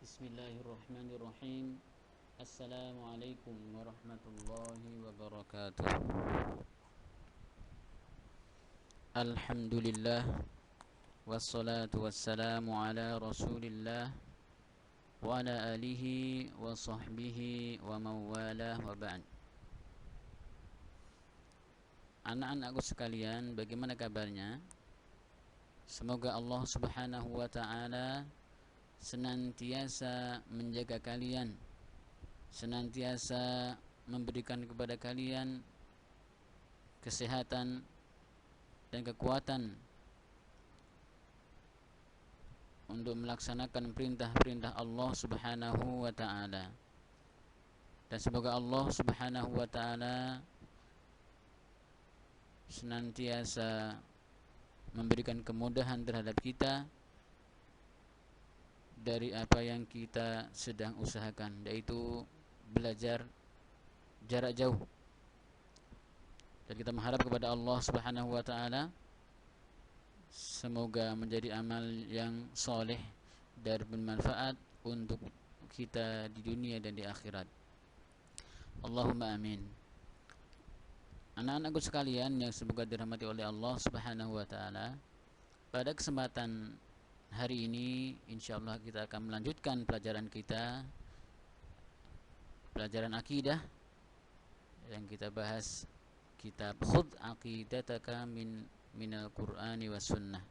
Bismillahirrahmanirrahim. Assalamualaikum warahmatullahi wabarakatuh. Alhamdulillah, wassalatu wassalamu ala rasulillah wa ala alihi wa sahbihi wa mawalah wa ba'd. Anak-anakku sekalian, bagaimana kabarnya? Semoga Allah subhanahu wa ta'ala senantiasa menjaga kalian, senantiasa memberikan kepada kalian kesehatan dan kekuatan untuk melaksanakan perintah-perintah Allah subhanahu wa ta'ala. Dan semoga Allah subhanahu wa ta'ala senantiasa memberikan kemudahan terhadap kita dari apa yang kita sedang usahakan, yaitu belajar jarak jauh. Dan kita mengharap kepada Allah subhanahu wa ta'ala semoga menjadi amal yang soleh dan bermanfaat untuk kita di dunia dan di akhirat. Allahumma amin. Anak-anakku sekalian yang semoga dirahmati oleh Allah subhanahu wa ta'ala, pada kesempatan hari ini insyaallah kita akan melanjutkan pelajaran kita, pelajaran akidah yang kita bahas kitab Khudh Aqidataka minal Qur'ani was Sunnah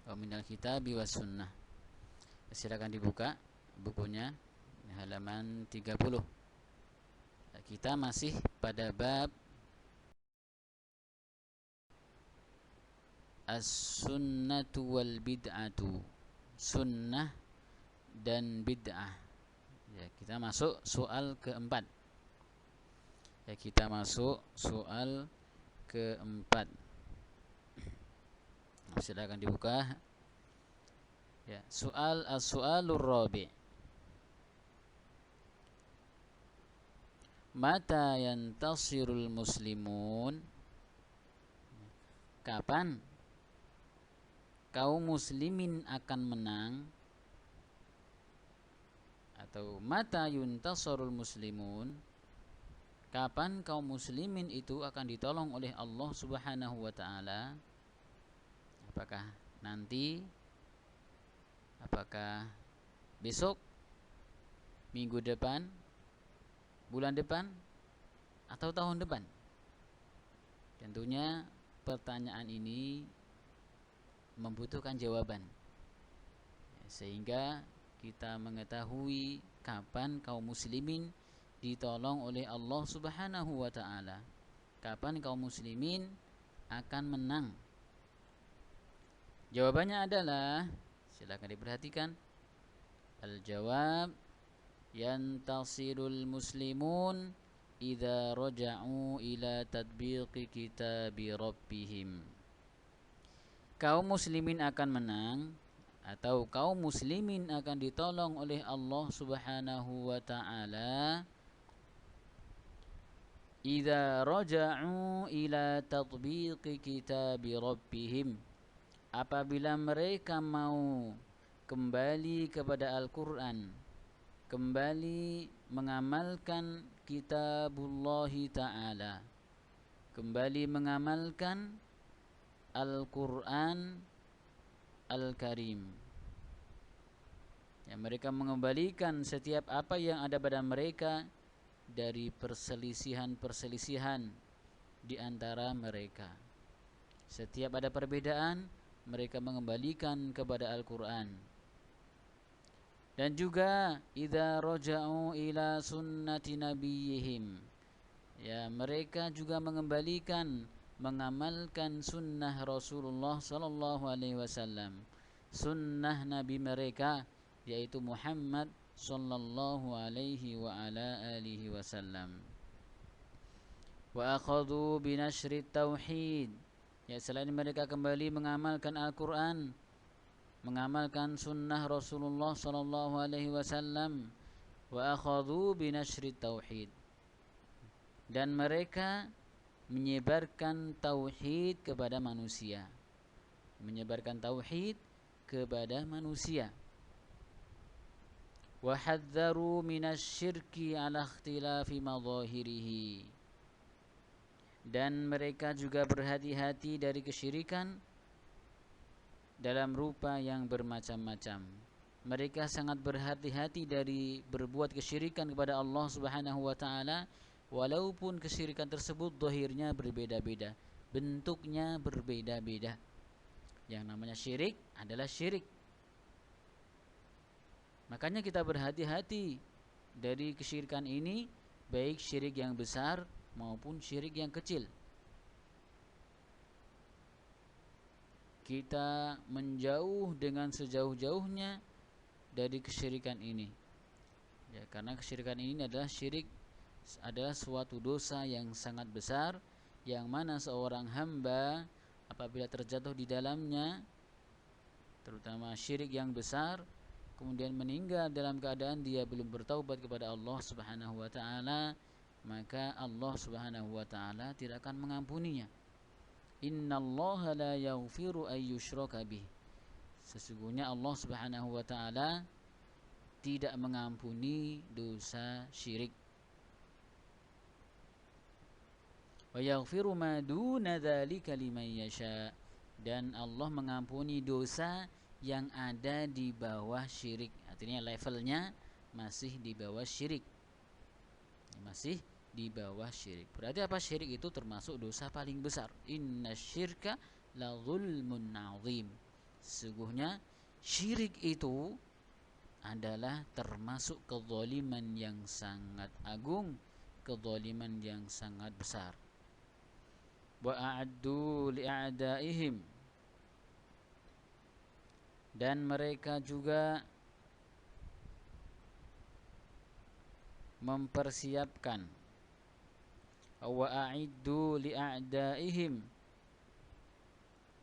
atau minal Kitabi was Sunnah. Silakan dibuka bukunya halaman 30. Kita masih pada bab as-sunnatu wal bid'atu, sunnah dan bid'ah. Ya, kita masuk soal keempat. Ya, kita masuk soal keempat. Silakan dibuka. Ya, soal as-su'alur rabi'. Mata yantasirul muslimun? Kapan kaum muslimin akan menang? Atau mata yuntasarul muslimun? Kapan kaum muslimin itu akan ditolong oleh Allah subhanahu wa ta'ala? Apakah nanti? Apakah besok? Minggu depan? Bulan depan? Atau tahun depan? Tentunya pertanyaan ini membutuhkan jawaban, sehingga kita mengetahui kapan kaum muslimin ditolong oleh Allah subhanahu wa ta'ala, kapan kaum muslimin akan menang. Jawabannya adalah, silakan diperhatikan, al-jawab yantasirul muslimun idza raja'u ila tatbiqi kitabi rabbihim. Kaum muslimin akan menang atau kaum muslimin akan ditolong oleh Allah subhanahu wa ta'ala idza raja'u ila tatbiqi kitabi rabbihim, apabila mereka mau kembali kepada Al-Quran, kembali mengamalkan kitabullahi ta'ala, kembali mengamalkan Al-Quran Al-Karim. Ya, mereka mengembalikan setiap apa yang ada pada mereka dari perselisihan-perselisihan di antara mereka. Setiap ada perbedaan, mereka mengembalikan kepada Al-Quran. Dan juga idza raja'u ila sunnati nabiyihim, ya, mereka juga mengembalikan, mengamalkan sunnah Rasulullah sallallahu alaihi wasallam, sunnah nabi mereka yaitu Muhammad sallallahu alaihi wa ala alihi wasallam. Wa akhadhu binashri tauhid, ya, selain mereka kembali mengamalkan Al-Quran, mengamalkan sunnah Rasulullah sallallahu alaihi wasallam, wa akhadhu binashri tauhid, dan mereka menyebarkan tauhid kepada manusia, menyebarkan tauhid kepada manusia. wa hadzaru minasyirki ala ikhtilafi madhahirihi, dan mereka juga berhati-hati dari kesyirikan dalam rupa yang bermacam-macam. Mereka sangat berhati-hati dari berbuat kesyirikan kepada Allah Subhanahu wa taala, walaupun kesyirikan tersebut zahirnya berbeda-beda, bentuknya berbeda-beda. Yang namanya syirik adalah syirik. Makanya kita berhati-hati dari kesyirikan ini, baik syirik yang besar maupun syirik yang kecil. Kita menjauh dengan sejauh-jauhnya dari kesyirikan ini. Ya, karena kesyirikan ini adalah suatu dosa yang sangat besar, yang mana seorang hamba apabila terjatuh di dalamnya, terutama syirik yang besar, kemudian meninggal dalam keadaan dia belum bertaubat kepada Allah Subhanahu wa taala, maka Allah Subhanahu wa taala tidak akan mengampuninya. Innallaha la yaghfiru ay yushraka bih. Sesungguhnya Allah Subhanahu wa taala tidak mengampuni dosa syirik. Wa yaghfiru ma duna dzalika liman yasha. Dan Allah mengampuni dosa yang ada di bawah syirik. Artinya levelnya masih di bawah syirik. Masih di bawah syirik. Berarti apa? Syirik itu termasuk dosa paling besar. Innasyirka la zulmun 'adzim. Sesungguhnya syirik itu adalah termasuk kezaliman yang sangat agung, kezaliman yang sangat besar. Wa a'addu li'a'daihim, dan mereka juga mempersiapkan, wa a'iddu li'a'daihim,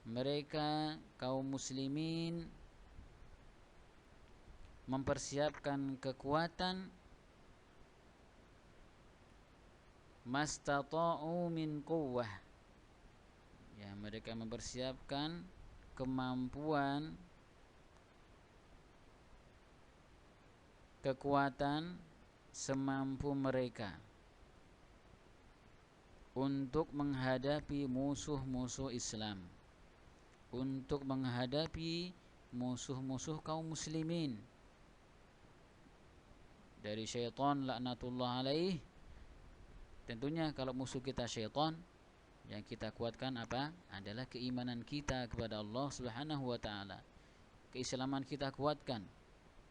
mereka kaum muslimin mempersiapkan kekuatan, mastata'u min quwwah, ya, mereka mempersiapkan kemampuan, kekuatan semampu mereka untuk menghadapi musuh-musuh Islam, untuk menghadapi musuh-musuh kaum muslimin dari syaitan laknatullah alaih. Tentunya kalau musuh kita syaitan, yang kita kuatkan apa? Adalah keimanan kita kepada Allah Subhanahu wa taala. Keislaman kita kuatkan,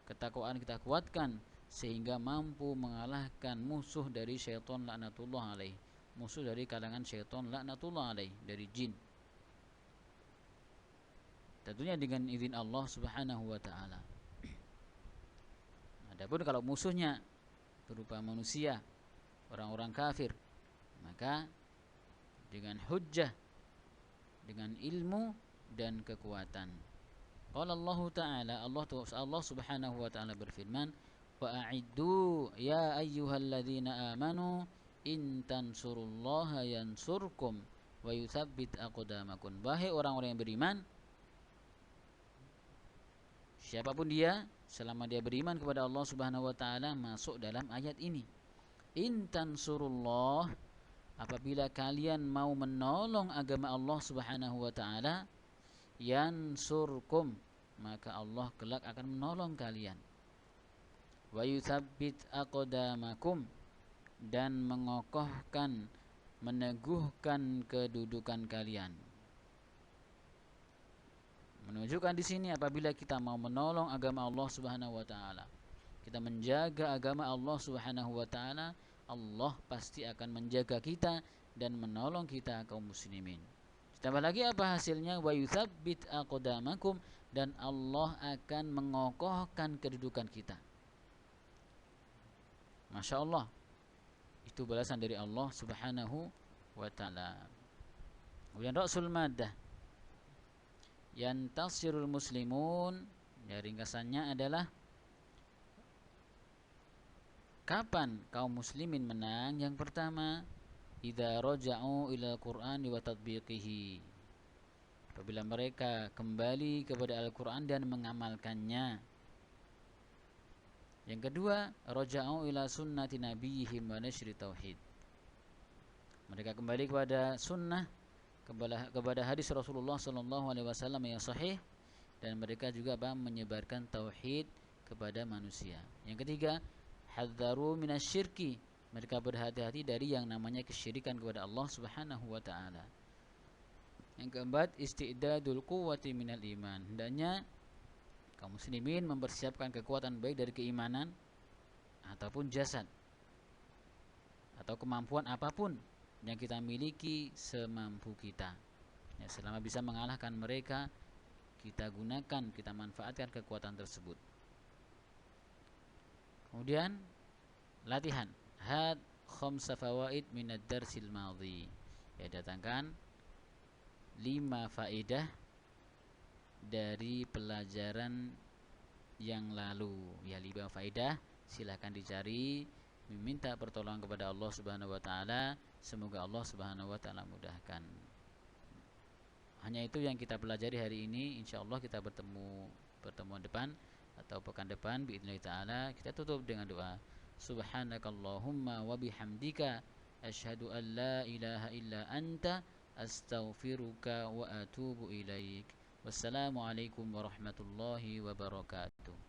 ketakwaan kita kuatkan, sehingga mampu mengalahkan musuh dari syaitan laknatullah alaih, musuh dari kalangan syaitan laknatullah alaih, dari jin. Tentunya dengan izin Allah Subhanahu wa taala. Adapun kalau musuhnya berupa manusia, orang-orang kafir, maka dengan hujjah, dengan ilmu dan kekuatan. Qala Allah Ta'ala, Allah Subhanahu wa taala berfirman, wa a'iddu ya ayyuhalladzina amanu in tansurullaha yansurkum wa yutsabbit aqdamakum. Wahai orang-orang yang beriman, siapapun dia, selama dia beriman kepada Allah Subhanahu wa taala, masuk dalam ayat ini. In tansurullah, apabila kalian mau menolong agama Allah Subhanahu wa taala, yansurkum, maka Allah kelak akan menolong kalian. Wa yutsabbit aqdamakum, dan mengokohkan, meneguhkan kedudukan kalian. Menunjukkan di sini apabila kita mau menolong agama Allah Subhanahu wa taala, kita menjaga agama Allah Subhanahu wa taala, Allah pasti akan menjaga kita dan menolong kita kaum muslimin. Ditambah lagi apa hasilnya? Wa yutsabbit aqdamakum, dan Allah akan mengokohkan kedudukan kita. Masya Allah, itu balasan dari Allah Subhanahu wa taala. Kemudian Rasul Maddah, yantasirul muslimun, ya, ringkasannya adalah kapan kaum muslimin menang? Yang pertama, idza raja'u ilal Qur'ani wa tatbiqihi, apabila mereka kembali kepada Al-Qur'an dan mengamalkannya. Yang kedua, raja'u ila sunnati nabiyihim wa nashri tauhid. Mereka kembali kepada sunnah, kepada hadis Rasulullah sallallahu alaihi wasallam yang sahih, dan mereka juga menyebarkan tauhid kepada manusia. Yang ketiga, hadzaru minasyirki. Mereka berhati-hati dari yang namanya kesyirikan kepada Allah Subhanahu wa taala. Yang keempat, istidadul quwwati minal iman. Hendaknya kaum muslimin mempersiapkan kekuatan baik dari keimanan ataupun jasad atau kemampuan apapun yang kita miliki semampu kita. Ya, selama bisa mengalahkan mereka, kita gunakan, kita manfaatkan kekuatan tersebut. Kemudian latihan had khamsa fawaid min ad-darsil madhi. Ya, datangkan 5 faedah dari pelajaran yang lalu. Ya, 5 faedah, silahkan dicari, meminta pertolongan kepada Allah Subhanahu wa taala, semoga Allah Subhanahu wa taala mudahkan. Hanya itu yang kita pelajari hari ini. Insyaallah kita bertemu pertemuan depan atau pekan depan biidznillah taala. Kita tutup dengan doa. Subhanakallahumma wa bihamdika asyhadu an la ilaha illa anta astaghfiruka wa atubu ilaik. Wassalamualaikum warahmatullahi wabarakatuh.